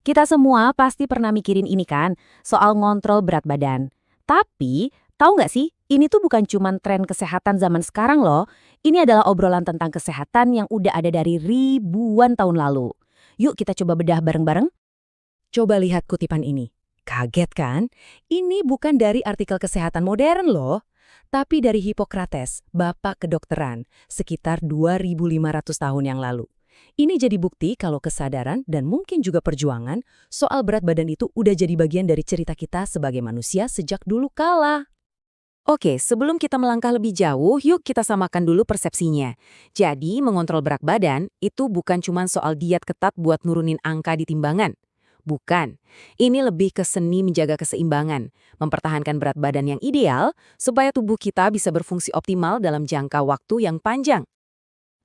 Kita semua pasti pernah mikirin ini kan, soal ngontrol berat badan. Tapi, tahu nggak sih, ini tuh bukan cuma tren kesehatan zaman sekarang loh. Ini adalah obrolan tentang kesehatan yang udah ada dari ribuan tahun lalu. Yuk kita coba bedah bareng-bareng. Coba lihat kutipan ini. Kaget kan? Ini bukan dari artikel kesehatan modern loh, tapi dari Hippocrates, bapak kedokteran, sekitar 2500 tahun yang lalu. Ini jadi bukti kalau kesadaran dan mungkin juga perjuangan soal berat badan itu udah jadi bagian dari cerita kita sebagai manusia sejak dulu kala. Oke, sebelum kita melangkah lebih jauh, yuk kita samakan dulu persepsinya. Jadi, mengontrol berat badan itu bukan cuma soal diet ketat buat nurunin angka di timbangan. Bukan. Ini lebih ke seni menjaga keseimbangan, mempertahankan berat badan yang ideal supaya tubuh kita bisa berfungsi optimal dalam jangka waktu yang panjang.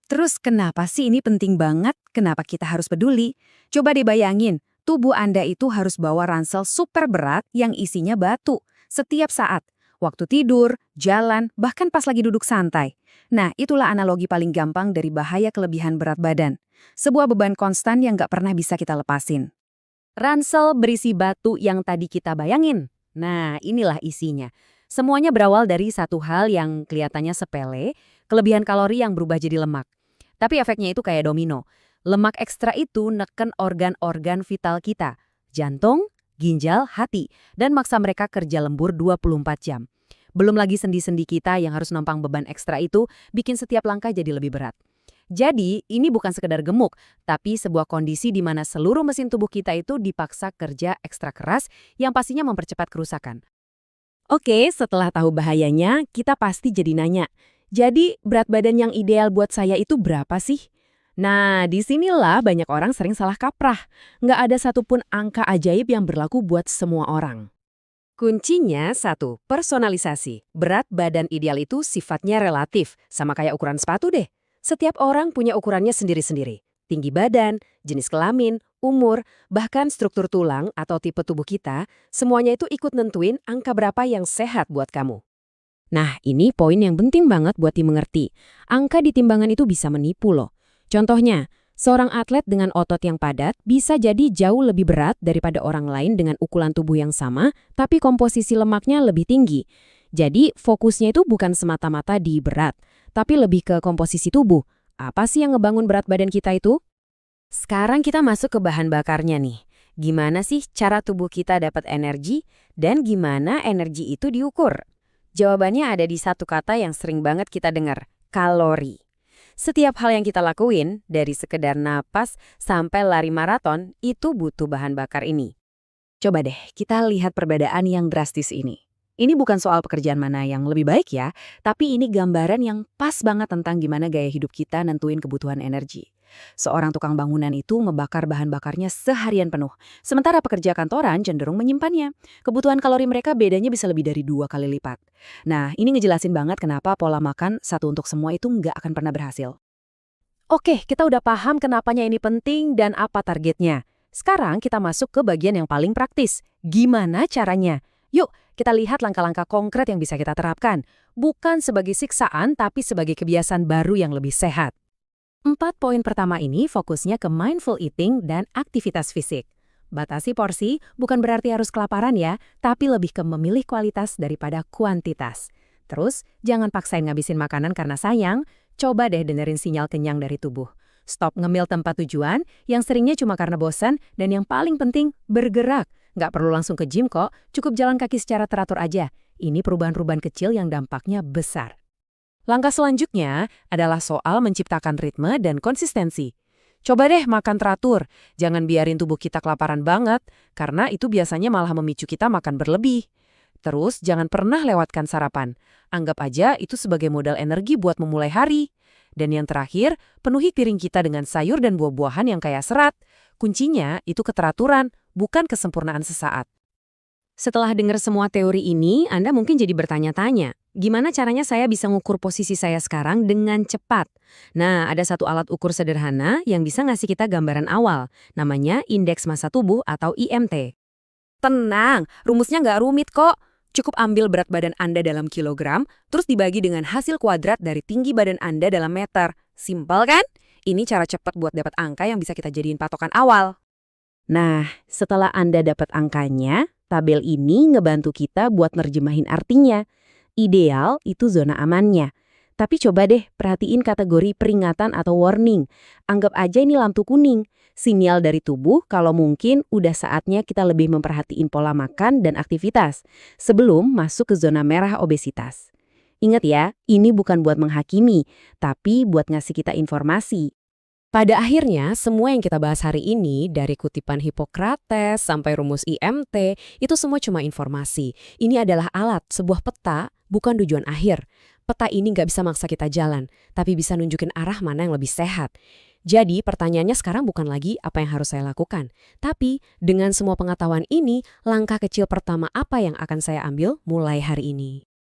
Terus kenapa sih ini penting banget? Kenapa kita harus peduli? Coba deh bayangin, tubuh Anda itu harus bawa ransel super berat yang isinya batu setiap saat. Waktu tidur, jalan, bahkan pas lagi duduk santai. Nah, itulah analogi paling gampang dari bahaya kelebihan berat badan. Sebuah beban konstan yang nggak pernah bisa kita lepasin. Ransel berisi batu yang tadi kita bayangin. Nah, inilah isinya. Semuanya berawal dari satu hal yang kelihatannya sepele, kelebihan kalori yang berubah jadi lemak. Tapi efeknya itu kayak domino. Lemak ekstra itu neken organ-organ vital kita. Jantung, ginjal, hati, dan maksa mereka kerja lembur 24 jam. Belum lagi sendi-sendi kita yang harus nompang beban ekstra itu bikin setiap langkah jadi lebih berat. Jadi, ini bukan sekedar gemuk, tapi sebuah kondisi di mana seluruh mesin tubuh kita itu dipaksa kerja ekstra keras yang pastinya mempercepat kerusakan. Oke, setelah tahu bahayanya, kita pasti jadi nanya, jadi berat badan yang ideal buat saya itu berapa sih? Nah, disinilah banyak orang sering salah kaprah. Nggak ada satupun angka ajaib yang berlaku buat semua orang. Kuncinya satu, personalisasi. Berat badan ideal itu sifatnya relatif, sama kayak ukuran sepatu deh. Setiap orang punya ukurannya sendiri-sendiri. Tinggi badan, jenis kelamin, umur, bahkan struktur tulang atau tipe tubuh kita, semuanya itu ikut nentuin angka berapa yang sehat buat kamu. Nah, ini poin yang penting banget buat dimengerti. Angka di timbangan itu bisa menipu loh. Contohnya, seorang atlet dengan otot yang padat bisa jadi jauh lebih berat daripada orang lain dengan ukuran tubuh yang sama, tapi komposisi lemaknya lebih tinggi. Jadi, fokusnya itu bukan semata-mata di berat, tapi lebih ke komposisi tubuh. Apa sih yang ngebangun berat badan kita itu? Sekarang kita masuk ke bahan bakarnya nih. Gimana sih cara tubuh kita dapat energi, dan gimana energi itu diukur? Jawabannya ada di satu kata yang sering banget kita dengar, kalori. Setiap hal yang kita lakuin, dari sekedar napas sampai lari maraton, itu butuh bahan bakar ini. Coba deh, kita lihat perbedaan yang drastis ini. Ini bukan soal pekerjaan mana yang lebih baik ya, tapi ini gambaran yang pas banget tentang gimana gaya hidup kita nentuin kebutuhan energi. Seorang tukang bangunan itu membakar bahan bakarnya seharian penuh, sementara pekerja kantoran cenderung menyimpannya. Kebutuhan kalori mereka bedanya bisa lebih dari 2 kali lipat. Nah, ini ngejelasin banget kenapa pola makan satu untuk semua itu nggak akan pernah berhasil. Oke, kita udah paham kenapanya ini penting dan apa targetnya. Sekarang kita masuk ke bagian yang paling praktis. Gimana caranya? Yuk, kita lihat langkah-langkah konkret yang bisa kita terapkan. Bukan sebagai siksaan, tapi sebagai kebiasaan baru yang lebih sehat. 4 poin pertama ini fokusnya ke mindful eating dan aktivitas fisik. Batasi porsi bukan berarti harus kelaparan ya, tapi lebih ke memilih kualitas daripada kuantitas. Terus, jangan paksain ngabisin makanan karena sayang, coba deh dengerin sinyal kenyang dari tubuh. Stop ngemil tempat tujuan, yang seringnya cuma karena bosan, dan yang paling penting, bergerak. Nggak perlu langsung ke gym kok, cukup jalan kaki secara teratur aja. Ini perubahan-perubahan kecil yang dampaknya besar. Langkah selanjutnya adalah soal menciptakan ritme dan konsistensi. Coba deh makan teratur, jangan biarin tubuh kita kelaparan banget, karena itu biasanya malah memicu kita makan berlebih. Terus jangan pernah lewatkan sarapan, anggap aja itu sebagai modal energi buat memulai hari. Dan yang terakhir, penuhi piring kita dengan sayur dan buah-buahan yang kaya serat. Kuncinya itu keteraturan, bukan kesempurnaan sesaat. Setelah dengar semua teori ini, Anda mungkin jadi bertanya-tanya, gimana caranya saya bisa ngukur posisi saya sekarang dengan cepat? Nah, ada satu alat ukur sederhana yang bisa ngasih kita gambaran awal, namanya Indeks Massa Tubuh atau IMT. Tenang, rumusnya nggak rumit kok. Cukup ambil berat badan Anda dalam kilogram, terus dibagi dengan hasil kuadrat dari tinggi badan Anda dalam meter. Simpel kan? Ini cara cepat buat dapat angka yang bisa kita jadiin patokan awal. Nah, setelah Anda dapat angkanya, tabel ini ngebantu kita buat nerjemahin artinya. Ideal itu zona amannya. Tapi coba deh perhatiin kategori peringatan atau warning. Anggap aja ini lampu kuning. Sinyal dari tubuh kalau mungkin udah saatnya kita lebih memperhatiin pola makan dan aktivitas sebelum masuk ke zona merah obesitas. Ingat ya, ini bukan buat menghakimi, tapi buat ngasih kita informasi. Pada akhirnya, semua yang kita bahas hari ini, dari kutipan Hippocrates sampai rumus IMT, itu semua cuma informasi. Ini adalah alat, sebuah peta, bukan tujuan akhir. Peta ini nggak bisa maksa kita jalan, tapi bisa nunjukin arah mana yang lebih sehat. Jadi, pertanyaannya sekarang bukan lagi apa yang harus saya lakukan. Tapi, dengan semua pengetahuan ini, langkah kecil pertama apa yang akan saya ambil mulai hari ini?